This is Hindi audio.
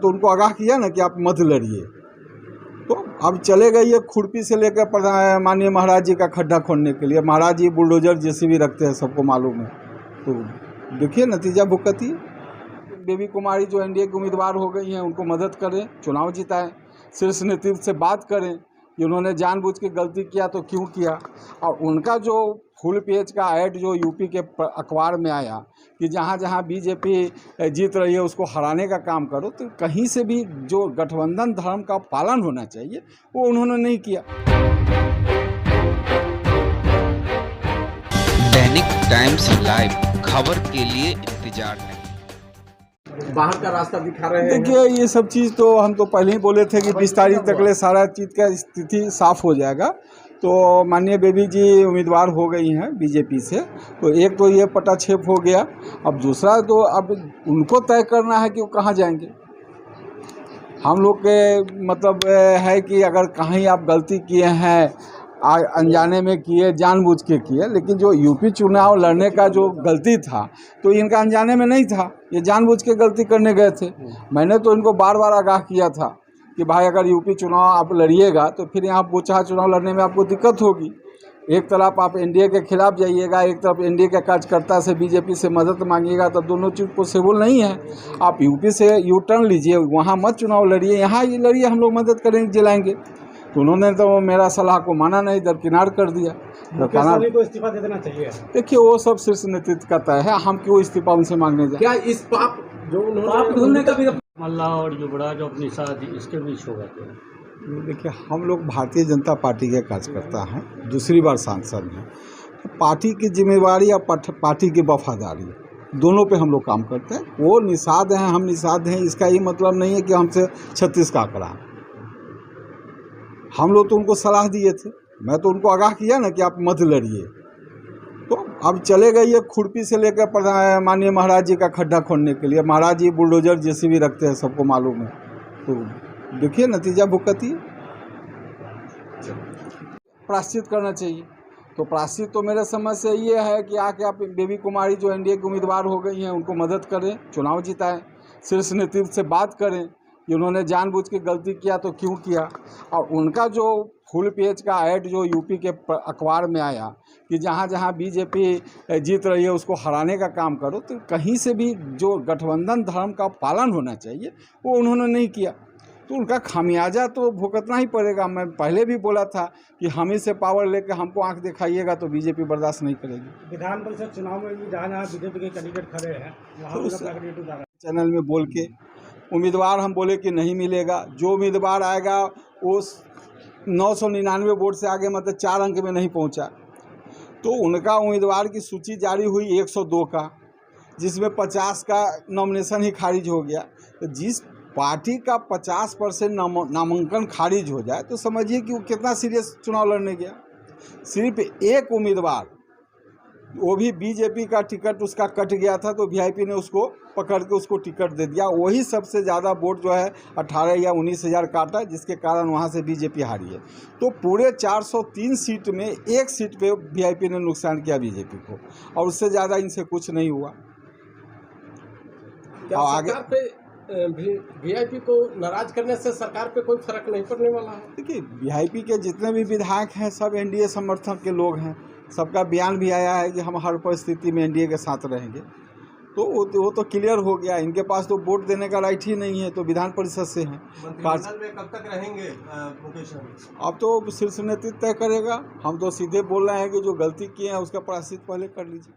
तो उनको आगाह किया ना कि आप मत लड़िए। तो अब चले गए ये खुरपी से लेकर माननीय महाराज जी का खड्डा खोदने के लिए। महाराज जी बुलडोजर जेसीबी रखते हैं, सबको मालूम है। तो देखिए नतीजा भुगतिए। बेबी कुमारी जो एनडीए की उम्मीदवार हो गई हैं, उनको मदद करें, चुनाव जिताएं, शीर्ष नेतृत्व से बात करें कि उन्होंने जानबूझ के गलती किया तो क्यों किया। और उनका जो फुल पेज का ऐड जो यूपी के अखबार में आया कि जहाँ जहाँ बीजेपी जीत रही है उसको हराने का काम करो, तो कहीं से भी जो गठबंधन धर्म का पालन होना चाहिए वो उन्होंने नहीं किया। दैनिक टाइम्स लाइव खबर के लिए इंतजार नहीं। बाहर का रास्ता दिखा रहे हैं। देखिए ये सब चीज़ तो हम तो पहले ही बोले थे कि 20 तारीख तक ले सारा चीज़ का स्थिति साफ हो जाएगा। तो माननीय बेबी जी उम्मीदवार हो गई हैं बीजेपी से, तो एक तो ये पटाक्षेप हो गया। अब दूसरा तो अब उनको तय करना है कि वो कहाँ जाएंगे। हम लोग के मतलब है कि अगर कहीं आप गलती किए हैं, अनजाने में किए, जानबूझ के किए, लेकिन जो यूपी चुनाव लड़ने का जो गलती था तो इनका अनजाने में नहीं था, ये जानबूझ के गलती करने गए थे। मैंने तो इनको बार बार आगाह किया था कि भाई अगर यूपी चुनाव आप लड़िएगा तो फिर यहाँ बोचहा चुनाव लड़ने में आपको दिक्कत होगी। एक तरफ आप एनडीए के खिलाफ जाइएगा, एक तरफ एनडीए के कार्यकर्ता से बीजेपी से मदद मांगिएगा, तो दोनों चीज़ पॉसिबल नहीं है। आप यूपी से यू टर्न लीजिए, वहाँ मत चुनाव लड़िए, यहाँ ये लड़िए, हम लोग मदद करेंगे, जिलाएंगे। तो उन्होंने तो मेरा सलाह को माना नहीं, दरकिनार कर दिया। को इस्तीफा दे देना चाहिए। देखिए वो सब शीर्ष नेतृत्व का तय है, हम क्यों इस्तीफा उनसे मांगने जाए। क्या इस पाप जो उन्होंने का भी मल्ला और युवराज अपनी शादी इसके बीच होगा क्या? देखिए हम लोग भारतीय जनता पार्टी के कार्यकर्ता हैं, दूसरी बार सांसद हैं। तो पार्टी की जिम्मेवारी या पार्टी की वफादारी दोनों पे हम लोग काम करते हैं। वो निषाद हैं, हम निषाद हैं, इसका ये मतलब नहीं है कि हमसे 36 का आंकड़ा। हम लोग तो उनको सलाह दिए थे, मैं तो उनको आगाह किया ना कि आप मत लड़िए। तो अब चले गए ये खुरपी से लेकर माननीय महाराज जी का खड्डा खोदने के लिए। महाराज जी बुलडोजर जेसीबी रखते हैं, सबको मालूम है। तो देखिए नतीजा भुगतिए। प्रायश्चित करना चाहिए, तो प्रायश्चित तो मेरे समझ से ये है कि आके आप बेबी कुमारी जो एनडीए की उम्मीदवार हो गई हैं, उनको मदद करें, चुनाव जिताएं, शीर्ष नेतृत्व से बात करें कि उन्होंने जानबूझ के गलती किया तो क्यों किया। और उनका जो फुल पेज का ऐड जो यूपी के अखबार में आया कि जहाँ जहाँ बीजेपी जीत रही है उसको हराने का काम करो, तो कहीं से भी जो गठबंधन धर्म का पालन होना चाहिए वो उन्होंने नहीं किया। तो उनका खामियाजा तो भुगतना ही पड़ेगा। मैं पहले भी बोला था कि हम ही से पावर लेकर हमको आंख दिखाइएगा तो बीजेपी बर्दाश्त नहीं करेगी। विधान परिषद चुनाव में भी जहाँ बीजेपी के कैंडिडेट खड़े हैं वहाँ चैनल में बोल के उम्मीदवार हम बोले कि नहीं मिलेगा। जो उम्मीदवार आएगा वो 999 वोट से आगे मतलब 4 अंक में नहीं पहुंचा, तो उनका उम्मीदवार की सूची जारी हुई 102 का, जिसमें 50 का नॉमिनेशन ही खारिज हो गया। तो जिस पार्टी का 50% नामांकन खारिज हो जाए तो समझिए कि वो कितना सीरियस चुनाव लड़ने गया। सिर्फ एक उम्मीदवार, वो भी बीजेपी का टिकट उसका कट गया था, तो वीआईपी ने उसको पकड़ के उसको टिकट दे दिया। वही सबसे ज़्यादा वोट जो है 18 या 19 हज़ार काटा, जिसके कारण वहाँ से बीजेपी हारी है। तो पूरे 403 सीट में एक सीट पे वीआईपी ने नुकसान किया बीजेपी को, और उससे ज़्यादा इनसे कुछ नहीं हुआ। और आगे वीआईपी को नाराज करने से सरकार पे कोई फर्क नहीं पड़ने वाला है। देखिए वीआईपी के जितने भी विधायक हैं सब एनडीए समर्थक के लोग हैं। सबका बयान भी आया है कि हम हर परिस्थिति में एनडीए के साथ रहेंगे। तो वो तो क्लियर हो गया। इनके पास तो वोट देने का राइट ही नहीं है, तो विधान परिषद से हैं। मंत्रिमंडल में कब तक रहेंगे मुकेश? अब तो शीर्ष नेतृत्व तय करेगा। हम तो सीधे बोल रहे हैं कि जो गलती किए हैं उसका प्रायश्चित पहले कर लीजिए।